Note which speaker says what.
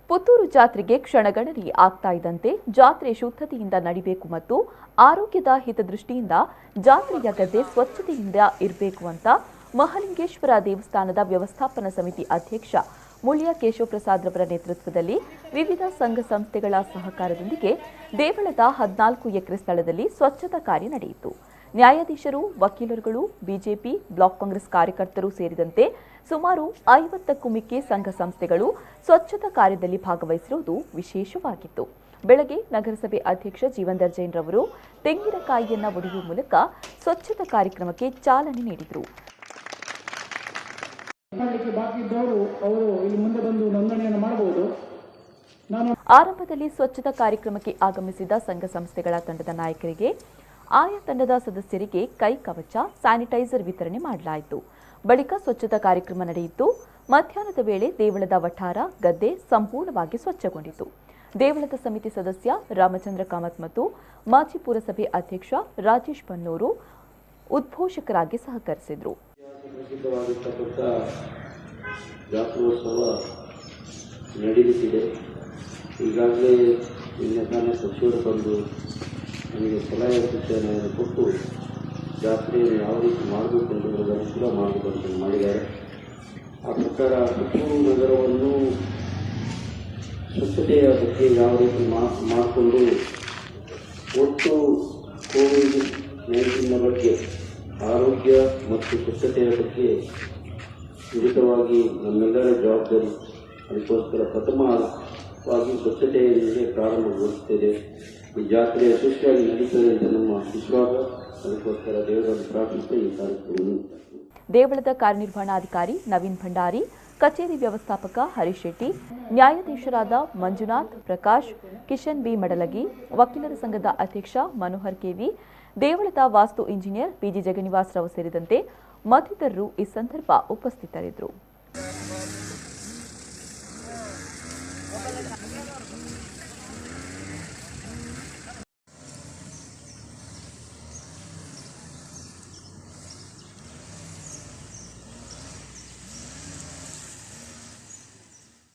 Speaker 1: ಪುತ್ತೂರು ಜಾತ್ರೆಗೆ ಕ್ಷಣಗಣನೆ ಆಗ್ತಾ ಇದ್ದಂತೆ ಜಾತ್ರೆ ಶುದ್ಧತೆಯಿಂದ ನಡಿಬೇಕು ಮತ್ತು ಆರೋಗ್ಯದ ಹಿತದೃಷ್ಟಿಯಿಂದ ಜಾತ್ರೆಯ ಗದ್ದೆ ಸ್ವಚ್ಛತೆಯಿಂದ ಇರಬೇಕು ಅಂತ ಮಹಾಲಿಂಗೇಶ್ವರ ದೇವಸ್ಥಾನದ ವ್ಯವಸ್ಥಾಪನಾ ಸಮಿತಿ ಅಧ್ಯಕ್ಷ ಮುಳ್ಯ ಕೇಶವಪ್ರಸಾದ್ ರವರ ನೇತೃತ್ವದಲ್ಲಿ ವಿವಿಧ ಸಂಘ ಸಂಸ್ಥೆಗಳ ಸಹಕಾರದೊಂದಿಗೆ ದೇವಳದ 14 ಎಕರೆ ಸ್ಥಳದಲ್ಲಿ ಸ್ವಚ್ಛತಾ ಕಾರ್ಯ ನಡೆಯಿತು. ನ್ಯಾಯಾಧೀಶರು, ವಕೀಲರುಗಳು, ಬಿಜೆಪಿ, ಬ್ಲಾಕ್ ಕಾಂಗ್ರೆಸ್ ಕಾರ್ಯಕರ್ತರು ಸೇರಿದಂತೆ ಸುಮಾರು 50ಕ್ಕೂ ಮಿಕ್ಕಿ ಸಂಘ ಸಂಸ್ಥೆಗಳು ಸ್ವಚ್ಛತಾ ಕಾರ್ಯದಲ್ಲಿ ಭಾಗವಹಿಸಿರುವುದು ವಿಶೇಷವಾಗಿತ್ತು. ಬೆಳಗ್ಗೆ ನಗರಸಭೆ ಅಧ್ಯಕ್ಷ ಜೀವಂದರ್ ಜೈನ್ ರವರು ತೆಂಗಿನಕಾಯಿಯನ್ನು ಒಡೆಯುವ ಮೂಲಕ ಸ್ವಚ್ಛತಾ ಕಾರ್ಯಕ್ರಮಕ್ಕೆ ಚಾಲನೆ ನೀಡಿದರು. ಆರಂಭದಲ್ಲಿ ಸ್ವಚ್ಛತಾ ಕಾರ್ಯಕ್ರಮಕ್ಕೆ ಆಗಮಿಸಿದ ಸಂಘ ಸಂಸ್ಥೆಗಳ ತಂಡದ ನಾಯಕರಿಗೆ ಆಯಾ ತಂಡದ ಸದಸ್ಯರಿಗೆ ಕೈ ಕವಚ, ಸ್ಯಾನಿಟೈಸರ್ ವಿತರಣೆ ಮಾಡಲಾಯಿತು. ಬಳಿಕ ಸ್ವಚ್ಛತಾ ಕಾರ್ಯಕ್ರಮ ನಡೆಯಿತು. ಮಧ್ಯಾಹ್ನದ ವೇಳೆ ದೇವಳದ ವಠಾರ, ಗದ್ದೆ ಸಂಪೂರ್ಣವಾಗಿ ಸ್ವಚ್ಛಗೊಂಡಿತು. ದೇವಳದ ಸಮಿತಿ ಸದಸ್ಯ ರಾಮಚಂದ್ರ ಕಾಮತ್ ಮತ್ತು ಮಾಜಿ ಪುರಸಭೆ ಅಧ್ಯಕ್ಷ ರಾಜೇಶ್ ಬನ್ನೂರು ಉದ್ಘೋಷಕರಾಗಿ ಸಹಕರಿಸಿದರು.
Speaker 2: ಜಾತ್ರೋತ್ಸವ ನಡೆಯುತ್ತಿದೆ. ಈಗಾಗಲೇ ನಿನ್ನೆ ಸಚಿವರು ಬಂದು ನನಗೆ ಸಲಹೆ ಸೂಚನೆಯನ್ನು ಕೊಟ್ಟು ಜಾತ್ರೆಯನ್ನು ಯಾವ ರೀತಿ ಮಾಡಬೇಕು ಎಂಬುದನ್ನು ಕೂಡ ಮಾರ್ಗದರ್ಶನ ಮಾಡಿದ್ದಾರೆ. ಆ ಪ್ರಕಾರ ಪುತ್ತೂರು ನಗರವನ್ನು ಸ್ವಚ್ಛತೆಯ ಬಗ್ಗೆ ಯಾವ ರೀತಿ ಮಾಡಿಕೊಂಡು ಒಟ್ಟು ಕೋವಿಡ್-19 ಬಗ್ಗೆ ಆರೋಗ್ಯ ಮತ್ತು ಸ್ವಚ್ಛತೆಯ ಬಗ್ಗೆ ನುರಿತವಾಗಿ ನಮ್ಮೆಲ್ಲರ ಜವಾಬ್ದಾರಿ. ಅದಕ್ಕೋಸ್ಕರ ಪ್ರಥಮವಾಗಿ ಸ್ವಚ್ಛತೆಯೊಂದಿಗೆ ಪ್ರಾರಂಭಗೊಳಿಸುತ್ತದೆ. ಈ ಜಾತ್ರೆ ಯಶಸ್ವಿಯಾಗಿ ನಡೀತದೆ ಅಂತ ನಮ್ಮ ವಿಶ್ವಾಸ. ಅದಕ್ಕೋಸ್ಕರ ದೇವರಲ್ಲಿ ಪ್ರಾರ್ಥಿಸುತ್ತಾ ಈ ಕಾರ್ಯಕ್ರಮವನ್ನು
Speaker 1: ದೇವಳದ ಕಾರ್ಯನಿರ್ವಹಣಾಧಿಕಾರಿ ನವೀನ್ ಭಂಡಾರಿ, ಕಚೇರಿ ವ್ಯವಸ್ಥಾಪಕ ಹರೀಶ್ ಶೆಟ್ಟಿ, ನ್ಯಾಯಾಧೀಶರಾದ ಮಂಜುನಾಥ್, ಪ್ರಕಾಶ್, ಕಿಶನ್ ಬಿ ಮಡಲಗಿ, ವಕೀಲರ ಸಂಘದ ಅಧ್ಯಕ್ಷ ಮನೋಹರ್ ಕೆವಿ, ದೇವಳದ ವಾಸ್ತು ಇಂಜಿನಿಯರ್ ಪಿಜಿ ಜಗನಿವಾಸ್ ರಾವ್ ಸೇರಿದಂತೆ ಮತ್ತಿತರರು ಈ ಸಂದರ್ಭ ಉಪಸ್ಥಿತರಿದ್ದರು.